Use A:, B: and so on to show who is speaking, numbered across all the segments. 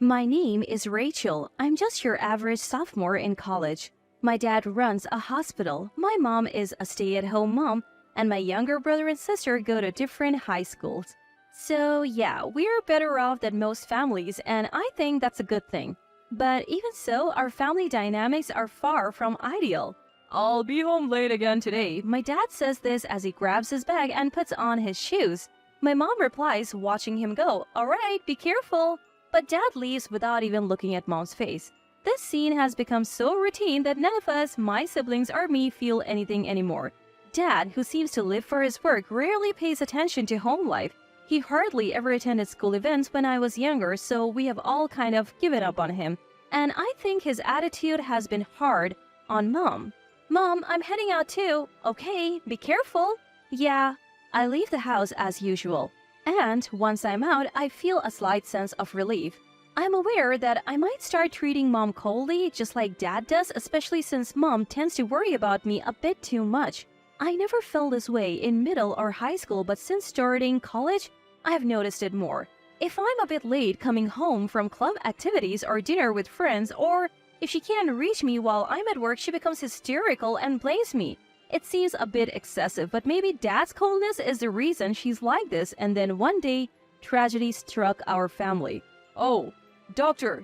A: My name is Rachel. I'm just your average sophomore in college. My dad runs a hospital, my mom is a stay-at-home mom, and my younger brother and sister go to different high schools. So yeah, we're better off than most families, and I think that's a good thing. But even so, our family dynamics are far from ideal. I'll be home late again today. My dad says this as he grabs his bag and puts on his shoes. My mom replies, watching him go, "Alright, be careful." But dad leaves without even looking at mom's face. This scene has become so routine that none of us, my siblings or me, feel anything anymore. Dad, who seems to live for his work, rarely pays attention to home life. He hardly ever attended school events when I was younger, so we have all kind of given up on him. And I think his attitude has been hard on Mom. "Mom, I'm heading out too." "Okay, be careful." Yeah, I leave the house as usual. And once I'm out, I feel a slight sense of relief. I'm aware that I might start treating Mom coldly, just like Dad does, especially since Mom tends to worry about me a bit too much. I never felt this way in middle or high school, but since starting college, I have noticed it more. If I'm a bit late coming home from club activities or dinner with friends, or if she can't reach me while I'm at work, she becomes hysterical and blames me. It seems a bit excessive, but maybe Dad's coldness is the reason she's like this, and then one day, tragedy struck our family. "Oh, doctor,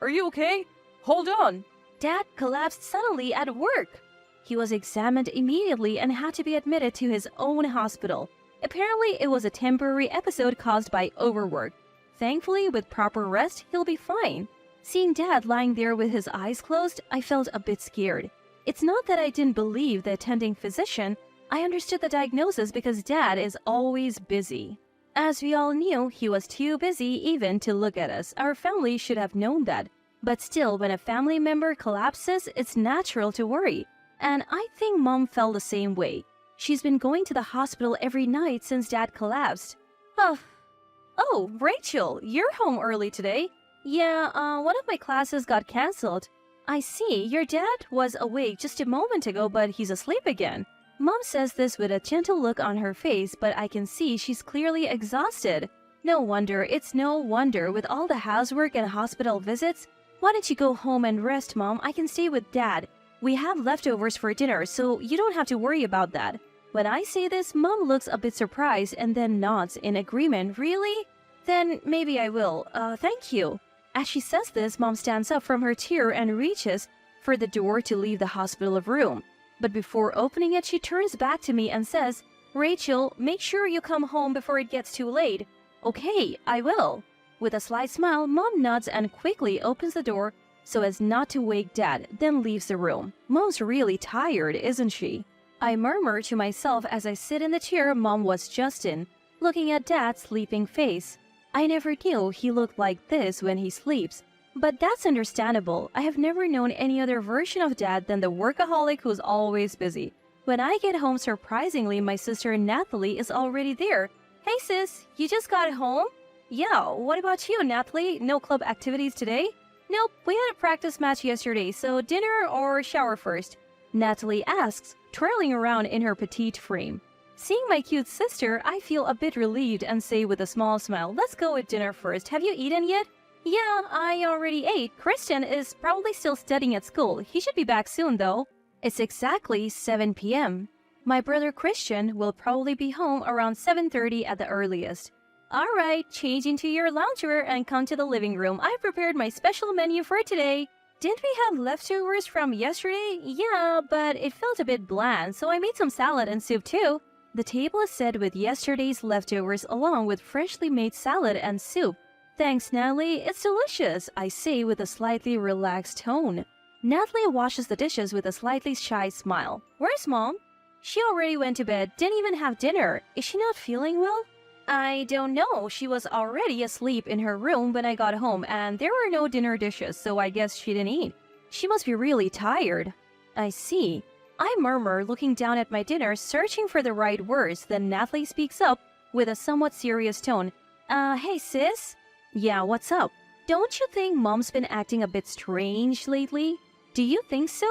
A: are you okay? Hold on." Dad collapsed suddenly at work. He was examined immediately and had to be admitted to his own hospital. Apparently, it was a temporary episode caused by overwork. Thankfully, with proper rest, he'll be fine. Seeing Dad lying there with his eyes closed, I felt a bit scared. It's not that I didn't believe the attending physician. I understood the diagnosis because Dad is always busy. As we all knew, he was too busy even to look at us. Our family should have known that. But still, when a family member collapses, it's natural to worry. And I think Mom felt the same way. She's been going to the hospital every night since Dad collapsed. Oh, Rachel, you're home early today. Yeah, one of my classes got cancelled. I see, your dad was awake just a moment ago, but he's asleep again. Mom says this with a gentle look on her face, but I can see she's clearly exhausted. It's no wonder with all the housework and hospital visits. Why don't you go home and rest, Mom? I can stay with Dad. We have leftovers for dinner, so you don't have to worry about that. When I say this, Mom looks a bit surprised and then nods in agreement. Really? Then maybe I will. Thank you. As she says this, Mom stands up from her chair and reaches for the door to leave the hospital room. But before opening it, she turns back to me and says, "Rachel, make sure you come home before it gets too late." "Okay, I will." With a slight smile, Mom nods and quickly opens the door so as not to wake Dad, then leaves the room. Mom's really tired, isn't she? I murmur to myself as I sit in the chair Mom was just in, looking at Dad's sleeping face. I never knew he looked like this when he sleeps. But that's understandable. I have never known any other version of Dad than the workaholic who's always busy. When I get home, surprisingly, my sister Natalie is already there. "Hey sis, you just got home?" "Yeah, what about you, Natalie? No club activities today?" "Nope, we had a practice match yesterday, so dinner or shower first?" Natalie asks, twirling around in her petite frame. Seeing my cute sister, I feel a bit relieved and say with a small smile, "Let's go with dinner first. Have you eaten yet?" "Yeah, I already ate. Christian is probably still studying at school. He should be back soon, though." It's exactly 7 p.m. My brother Christian will probably be home around 7:30 at the earliest. "Alright, change into your loungewear and come to the living room. I prepared my special menu for today." "Didn't we have leftovers from yesterday?" "Yeah, but it felt a bit bland, so I made some salad and soup too." The table is set with yesterday's leftovers along with freshly made salad and soup. "Thanks, Natalie. It's delicious," I say with a slightly relaxed tone. Natalie washes the dishes with a slightly shy smile. "Where's Mom?" "She already went to bed. Didn't even have dinner. Is she not feeling well?" "I don't know. She was already asleep in her room when I got home, and there were no dinner dishes, so I guess she didn't eat. She must be really tired." "I see." I murmur, looking down at my dinner, searching for the right words. Then Natalie speaks up with a somewhat serious tone. Hey sis?" "Yeah, what's up?" "Don't you think Mom's been acting a bit strange lately?" "Do you think so?"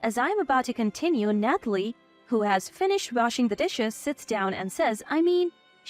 A: As I'm about to continue, Natalie, who has finished washing the dishes, sits down and says,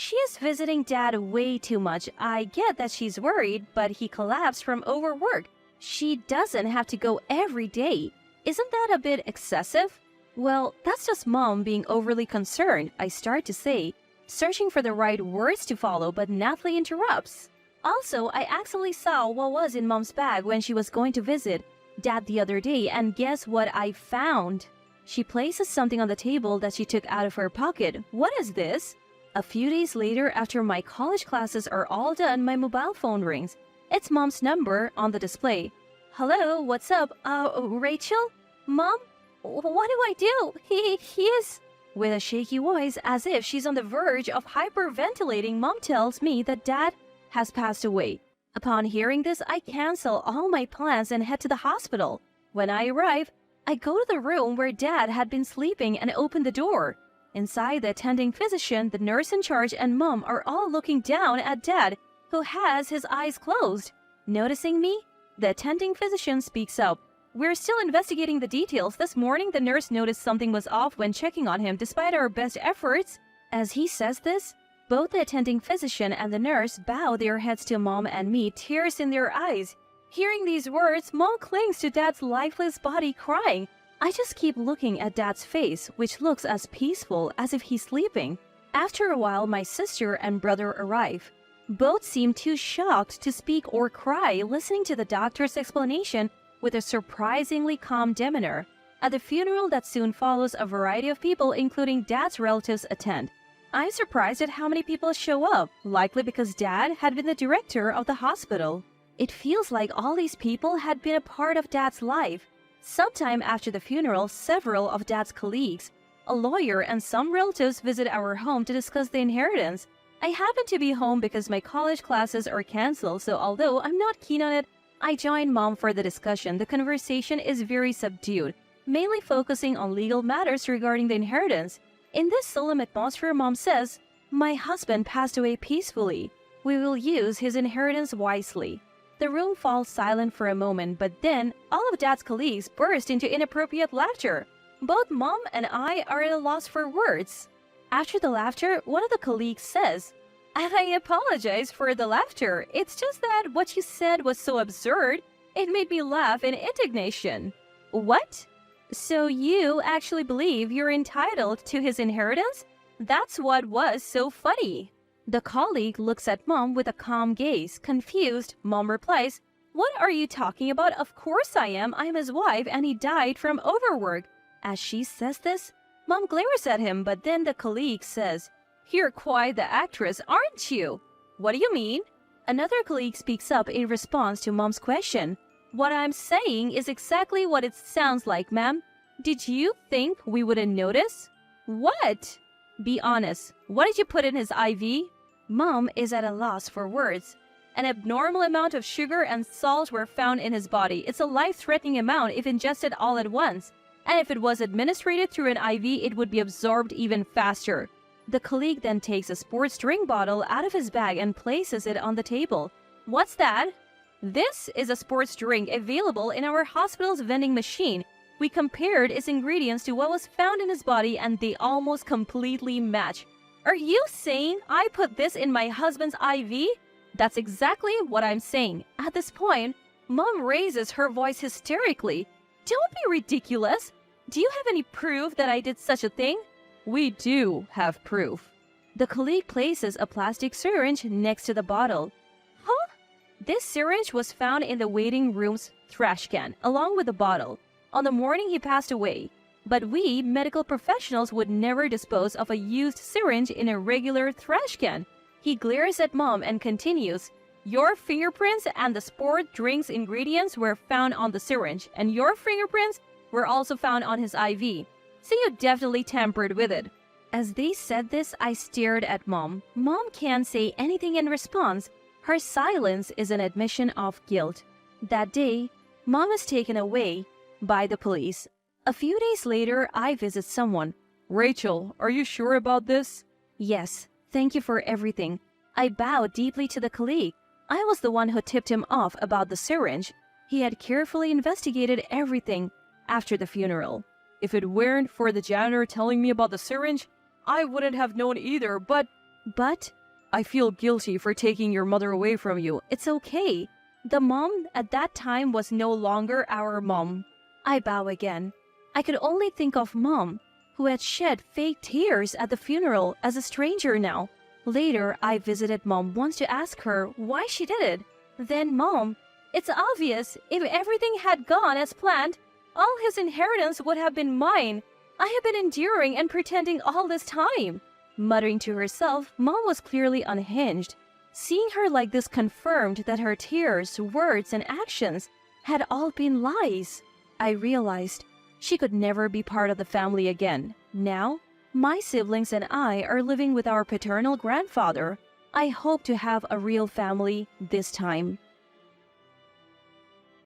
A: She is visiting Dad way too much. I get that she's worried, but he collapsed from overwork. She doesn't have to go every day. Isn't that a bit excessive? Well, that's just Mom being overly concerned, I start to say, searching for the right words to follow, but Natalie interrupts. Also, I accidentally saw what was in Mom's bag when she was going to visit Dad the other day, and guess what I found? She places something on the table that she took out of her pocket. What is this? A few days later, after my college classes are all done, my mobile phone rings. It's Mom's number on the display. Hello, what's up? Rachel? Mom? What do I do? He is... With a shaky voice, as if she's on the verge of hyperventilating, Mom tells me that Dad has passed away. Upon hearing this, I cancel all my plans and head to the hospital. When I arrive, I go to the room where Dad had been sleeping and open the door. Inside, the attending physician, the nurse in charge, and Mom are all looking down at Dad, who has his eyes closed. Noticing me, the attending physician speaks up. We're still investigating the details. This morning, the nurse noticed something was off when checking on him despite our best efforts. As he says this, both the attending physician and the nurse bow their heads to Mom and me, tears in their eyes. Hearing these words, Mom clings to Dad's lifeless body, crying. I just keep looking at Dad's face, which looks as peaceful as if he's sleeping. After a while, my sister and brother arrive. Both seem too shocked to speak or cry, listening to the doctor's explanation with a surprisingly calm demeanor. At the funeral that soon follows, a variety of people, including Dad's relatives, attend. I'm surprised at how many people show up, likely because Dad had been the director of the hospital. It feels like all these people had been a part of Dad's life. Sometime after the funeral, several of Dad's colleagues, a lawyer, and some relatives visit our home to discuss the inheritance. I happen to be home because my college classes are canceled, so although I'm not keen on it, I join Mom for the discussion. The conversation is very subdued, mainly focusing on legal matters regarding the inheritance. In this solemn atmosphere, Mom says, "My husband passed away peacefully. We will use his inheritance wisely." The room falls silent for a moment, but then all of Dad's colleagues burst into inappropriate laughter. Both Mom and I are at a loss for words. After the laughter, one of the colleagues says, "And I apologize for the laughter. It's just that what you said was so absurd, it made me laugh in indignation." What? So you actually believe you're entitled to his inheritance? That's what was so funny. The colleague looks at Mom with a calm gaze. Confused, Mom replies, "What are you talking about? Of course I am. I'm his wife and he died from overwork." As she says this, Mom glares at him, but then the colleague says, "You're quite the actress, aren't you?" "What do you mean?" Another colleague speaks up in response to Mom's question. "What I'm saying is exactly what it sounds like, ma'am. Did you think we wouldn't notice?" "What?" "Be honest. What did you put in his IV?" Mom is at a loss for words. "An abnormal amount of sugar and salt were found in his body. It's a life-threatening amount if ingested all at once. And if it was administered through an IV, it would be absorbed even faster." The colleague then takes a sports drink bottle out of his bag and places it on the table. "What's that?" "This is a sports drink available in our hospital's vending machine. We compared its ingredients to what was found in his body and they almost completely match." "Are you saying I put this in my husband's IV?" "That's exactly what I'm saying." At this point, Mom raises her voice hysterically. "Don't be ridiculous. Do you have any proof that I did such a thing?" "We do have proof." The colleague places a plastic syringe next to the bottle. "Huh?" "This syringe was found in the waiting room's trash can, along with the bottle, on the morning he passed away. But we, medical professionals, would never dispose of a used syringe in a regular trash can." He glares at Mom and continues, "Your fingerprints and the sport drink's ingredients were found on the syringe, and your fingerprints were also found on his IV. So you definitely tampered with it." As they said this, I stared at Mom. Mom can't say anything in response. Her silence is an admission of guilt. That day, Mom is taken away by the police. A few days later, I visit someone. "Rachel, are you sure about this?" "Yes, thank you for everything." I bow deeply to the colleague. I was the one who tipped him off about the syringe. He had carefully investigated everything after the funeral. "If it weren't for the janitor telling me about the syringe, I wouldn't have known either, but But I feel guilty for taking your mother away from you. It's okay. The mom at that time was no longer our mom. I bow again. I could only think of Mom, who had shed fake tears at the funeral, as a stranger now. Later, I visited Mom once to ask her why she did it. Then Mom, it's obvious, if everything had gone as planned, all his inheritance would have been mine. I have been enduring and pretending all this time. Muttering to herself, Mom was clearly unhinged. Seeing her like this confirmed that her tears, words, and actions had all been lies. I realized she could never be part of the family again. Now, my siblings and I are living with our paternal grandfather. I hope to have a real family this time.